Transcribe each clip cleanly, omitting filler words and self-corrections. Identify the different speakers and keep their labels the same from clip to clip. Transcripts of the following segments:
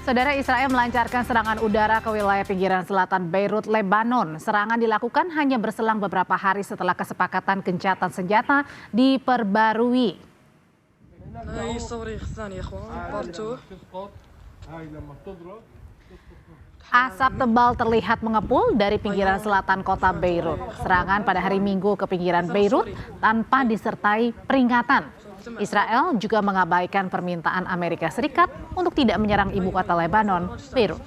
Speaker 1: Saudara, Israel melancarkan serangan udara ke wilayah pinggiran selatan Beirut, Lebanon. Serangan dilakukan hanya berselang beberapa hari setelah kesepakatan gencatan senjata diperbarui. Asap tebal terlihat mengepul dari pinggiran selatan kota Beirut. Serangan pada hari Minggu ke pinggiran Beirut tanpa disertai peringatan. Israel juga mengabaikan permintaan Amerika Serikat untuk tidak menyerang ibu kota Lebanon, Beirut.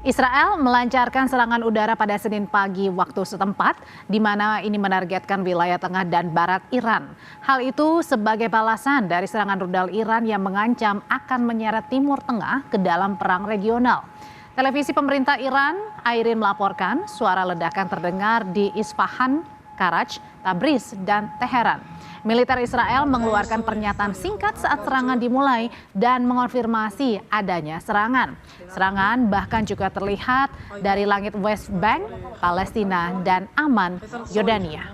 Speaker 1: Israel melancarkan serangan udara pada Senin pagi waktu setempat, di mana ini menargetkan wilayah tengah dan barat Iran. Hal itu sebagai balasan dari serangan rudal Iran yang mengancam akan menyeret Timur Tengah ke dalam perang regional. Televisi pemerintah Iran, IRIN melaporkan suara ledakan terdengar di Isfahan, Karaj, Tabriz, dan Teheran. Militer Israel mengeluarkan pernyataan singkat saat serangan dimulai dan mengonfirmasi adanya serangan. Serangan bahkan juga terlihat dari langit West Bank, Palestina, dan Aman, Yordania.